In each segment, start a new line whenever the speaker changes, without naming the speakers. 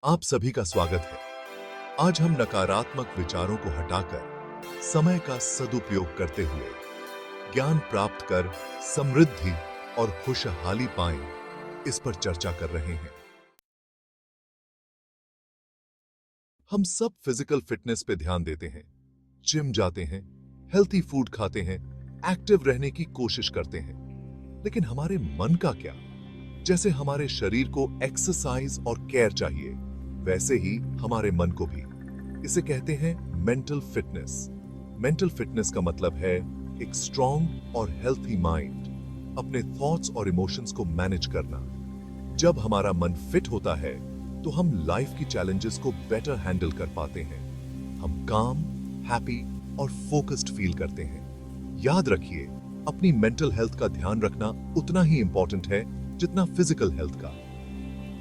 आप सभी का स्वागत है। आज हम नकारात्मक विचारों को हटाकर समय का सदुपयोग करते हुए ज्ञान प्राप्त कर समृद्धि और खुशहाली पाएं, इस पर चर्चा कर रहे हैं। हम सब फिजिकल फिटनेस पे ध्यान देते हैं, जिम जाते हैं, हेल्थी फूड खाते हैं, एक्टिव रहने की कोशिश करते हैं, लेकिन हमारे मन का क्या? जैसे हमारे शरीर को एक्सरसाइज और केयर चाहिए, वैसे ही हमारे मन को भी। इसे कहते हैं मेंटल फिटनेस। मेंटल फिटनेस का मतलब है एक स्ट्रॉन्ग और हेल्थी माइंड, अपने थॉट्स और इमोशंस को मैनेज करना। जब हमारा मन फिट होता है तो हम लाइफ की चैलेंजेस को बेटर हैंडल कर पाते हैं। हम काम, हैप्पी और फोकस्ड फील करते हैं। याद रखिए, अपनी मेंटल हेल्थ का ध्यान रखना उतना ही इंपॉर्टेंट है जितना फिजिकल हेल्थ का।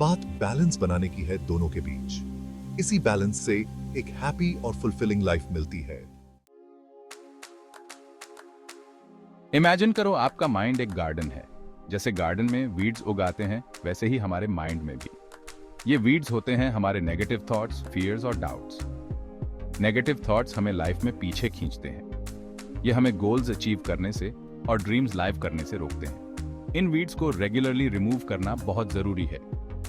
बात बैलेंस बनाने की है दोनों के बीच। इसी बैलेंस से एक हैप्पी और फुलफिलिंग लाइफ मिलती है।
इमेजिन करो आपका माइंड एक गार्डन है। जैसे गार्डन में वीड्स उगाते हैं, वैसे ही हमारे माइंड में भी। ये वीड्स होते हैं हमारे नेगेटिव थॉट्स, फियर्स और डाउट्स। नेगेटिव थॉट्स हमें लाइफ में पीछे खींचते हैं। ये हमें गोल्स अचीव करने से और ड्रीम्स लाइव करने से रोकते हैं। इन वीड्स को रेगुलरली रिमूव करना बहुत जरूरी है।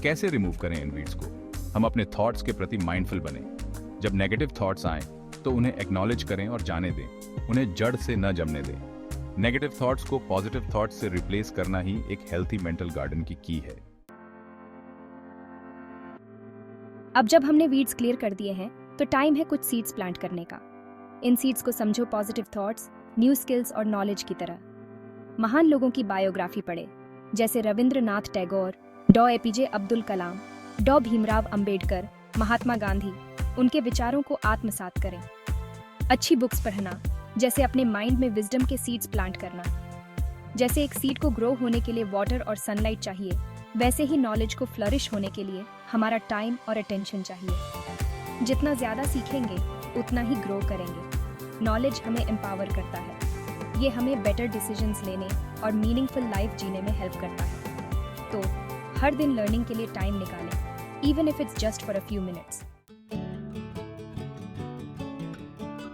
कैसे रिमूव करें इन वीड्स को? हम अपने थॉट्स के प्रति माइंडफुल बने। जब नेगेटिव थॉट्स आएं तो उन्हें एक्नॉलेज करें और जाने दें। उन्हें जड़ से न जमने दें। नेगेटिव थॉट्स को पॉजिटिव थॉट्स से रिप्लेस करना ही एक हेल्थी मेंटल गार्डन की की है।
अब जब हमने वीड्स क्लियर कर दिए हैं तो टाइम है कुछ सीड्स प्लांट करने का। इन सीड्स को समझो पॉजिटिव थॉट्स, न्यू स्किल्स और नॉलेज की तरह। महान लोगों की बायोग्राफी पढ़े, जैसे रविंद्रनाथ टैगोर, डॉ एपीजे अब्दुल कलाम, डॉ भीमराव अंबेडकर, महात्मा गांधी। उनके विचारों को आत्मसात करें। अच्छी बुक्स पढ़ना, जैसे अपने माइंड में विजडम के सीड्स प्लांट करना। जैसे एक सीड को ग्रो होने के लिए वाटर और सनलाइट चाहिए, वैसे ही नॉलेज को फ्लरिश होने के लिए हमारा टाइम और अटेंशन चाहिए। जितना ज़्यादा सीखेंगे उतना ही ग्रो करेंगे। नॉलेज हमें एम्पावर करता है। ये हमें बेटर डिसीजंस लेने और मीनिंगफुल लाइफ जीने में हेल्प करता है। तो हर दिन लर्निंग के लिए टाइम निकालें, even if it's just for a few minutes.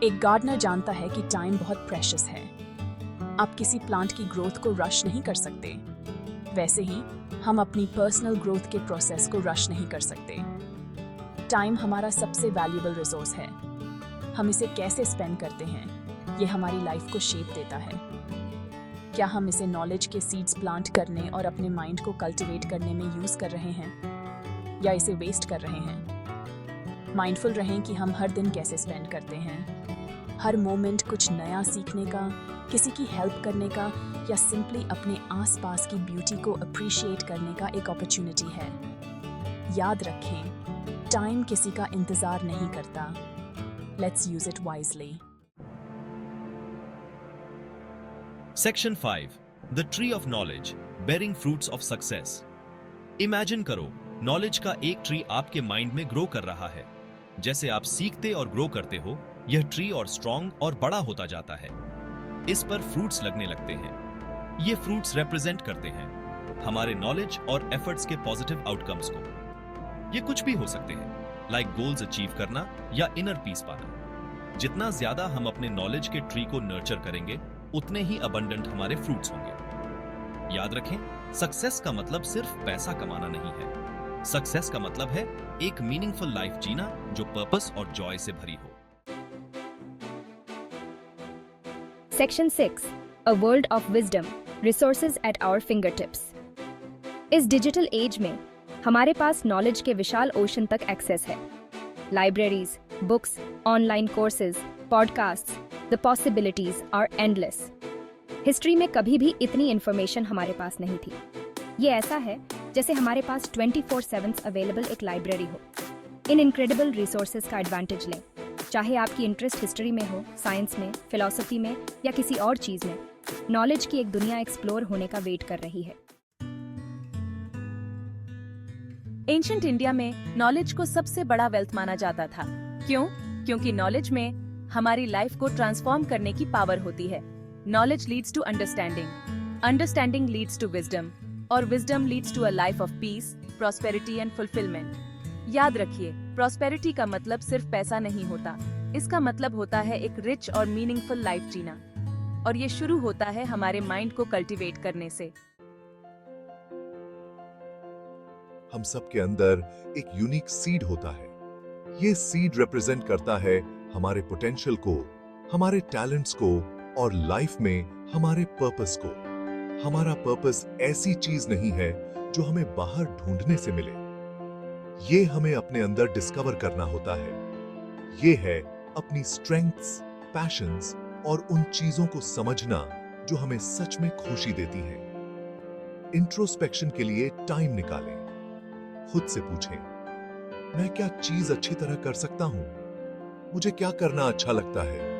एक गार्डनर जानता है कि टाइम बहुत प्रेशियस है। आप किसी प्लांट की ग्रोथ को रश नहीं कर सकते, वैसे ही हम अपनी पर्सनल ग्रोथ के प्रोसेस को रश नहीं कर सकते। टाइम हमारा सबसे वैल्यूएबल रिसोर्स है। हम इसे कैसे स्पेंड करते हैं, ये हमारी लाइफ को शेप देता है। क्या हम इसे नॉलेज के सीड्स प्लांट करने और अपने माइंड को कल्टीवेट करने में यूज कर रहे हैं, या इसे वेस्ट कर रहे हैं? माइंडफुल रहें कि हम हर दिन कैसे स्पेंड करते हैं। हर मोमेंट कुछ नया सीखने का, किसी की हेल्प करने का, या सिंपली अपने आसपास की ब्यूटी को अप्रिशिएट करने का एक अपॉर्चुनिटी है। याद रखें, टाइम किसी का इंतजार नहीं करता। Let's use it wisely.
Section 5. The Tree of Knowledge, Bearing Fruits of Success. Imagine करो, नॉलेज का एक ट्री आपके माइंड में ग्रो कर रहा है। जैसे आप सीखते और ग्रो करते हो, यह ट्री और स्ट्रॉन्ग और बड़ा होता जाता है। इस पर फ्रूट्स लगने लगते हैं। ये फ्रूट्स रिप्रेजेंट करते हैं हमारे नॉलेज और एफर्ट्स के पॉजिटिव आउटकम्स को। ये कुछ भी हो सकते हैं, लाइक गोल्स अचीव करना या इनर पीस पाना। जितना ज्यादा हम अपने नॉलेज के ट्री को नर्चर करेंगे, उतने ही अबंडेंट हमारे फ्रूट्स होंगे। याद रखें, सक्सेस का मतलब सिर्फ पैसा कमाना नहीं है। सक्सेस का मतलब है एक मीनिंगफुल लाइफ जीना जो पर्पस और जॉय से भरी हो।
Section 6, a world of wisdom, resources at our fingertips. इस डिजिटल एज में हमारे पास नॉलेज के विशाल ओशन तक एक्सेस है। Libraries, books, online courses, podcasts, the possibilities are endless. History में कभी भी इतनी इंफॉर्मेशन हमारे पास नहीं थी। ये ऐसा है जैसे हमारे पास 24/7 अवेलेबल एक लाइब्रेरी हो। इन इनक्रेडिबल रिसोर्सेज का एडवांटेज लें। चाहे आपकी इंटरेस्ट हिस्ट्री में हो, साइंस में, फिलॉसफी में या किसी और चीज में, नॉलेज की एक दुनिया एक्सप्लोर होने का वेट कर रही है।
एंशिएंट इंडिया में नॉलेज को सबसे बड़ा वेल्थ माना जाता था। क्यों? क्योंकि नॉलेज में हमारी लाइफ को ट्रांसफॉर्म करने की पावर होती है। Knowledge leads to understanding, understanding leads to wisdom, और wisdom leads to a life of peace, prosperity and fulfilment. याद रखिए, प्रॉस्पेरिटी का मतलब सिर्फ पैसा नहीं होता, इसका मतलब होता है एक रिच और मीनिंगफुल लाइफ जीना। और ये शुरू होता है हमारे माइंड को कल्टीवेट करने से।
हम सब के अंदर एक यूनिक सीड होता है। ये सीड रिप्रेजेंट करता है हमारे पोटेंशियल को, हमारे टैलेंट्स को और लाइफ में हमारे पर्पस को। हमारा पर्पस ऐसी चीज नहीं है जो हमें बाहर ढूंढने से मिले, ये हमें अपने अंदर डिस्कवर करना होता है। ये है अपनी स्ट्रेंथ्स, पैशंस और उन चीजों को समझना जो हमें सच में खुशी देती हैं। इंट्रोस्पेक्शन के लिए टाइम निकालें। खुद से पूछें, मैं क्या चीज अच्छी तरह कर सकता हूं? मुझे क्या करना अच्छा लगता है?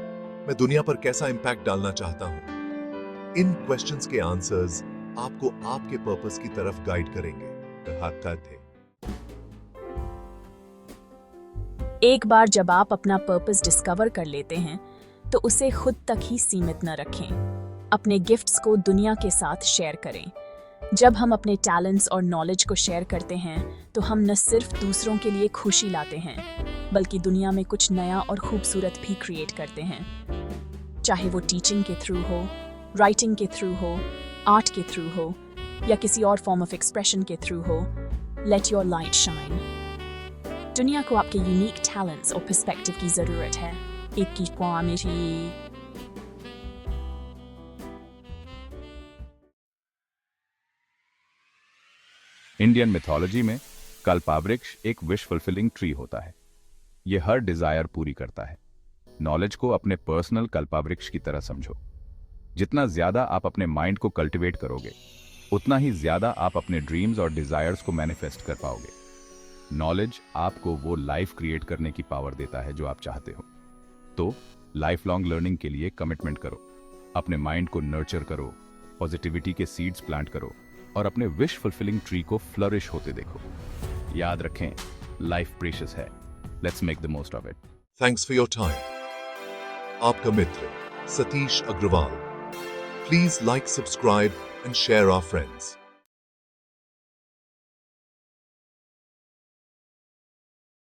मैं दुनिया पर कैसा इंपैक्ट डालना चाहता हूं? इन क्वेश्चंस के आंसर्स आपको आपके पर्पस की तरफ गाइड करेंगे। थे
एक बार जब आप अपना पर्पस डिस्कवर कर लेते हैं तो उसे खुद तक ही सीमित न रखें। अपने गिफ्ट्स को दुनिया के साथ शेयर करें। जब हम अपने टैलेंट्स और नॉलेज को शेयर करते हैं तो हम न सिर्फ दूसरों के लिए खुशी लाते हैं, बल्कि दुनिया में कुछ नया और खूबसूरत भी क्रिएट करते हैं। चाहे वो टीचिंग के थ्रू हो, राइटिंग के थ्रू हो, आर्ट के थ्रू हो या किसी और फॉर्म ऑफ एक्सप्रेशन के थ्रू हो, लेट योर लाइट शाइन। दुनिया को आपके यूनिक टैलेंट्स और पर्सपेक्टिव की जरूरत है। एक की मेरी
इंडियन मिथोलॉजी में कल्पावृक्ष एक विश फुलफिलिंग ट्री होता है। यह हर डिजायर पूरी करता है। नॉलेज को अपने पर्सनल कल्पावृक्ष की तरह समझो। जितना ज्यादा आप अपने माइंड को कल्टीवेट करोगे, उतना ही ज्यादा आप अपने ड्रीम्स और डिजायर्स को मैनिफेस्ट कर पाओगे। नॉलेज आपको वो लाइफ क्रिएट करने की पावर देता है जो आप चाहते हो। तो लाइफ लॉन्ग लर्निंग के लिए कमिटमेंट करो, अपने माइंड को नर्चर करो, पॉजिटिविटी के सीड्स प्लांट करो और अपने विश फुलफिलिंग ट्री को फ्लरिश होते देखो। याद रखें, लाइफ प्रेशियस है। Let's make the most of it.
Thanks for your time. आपका मित्र Satish Agarwal. Please like, subscribe and share our friends.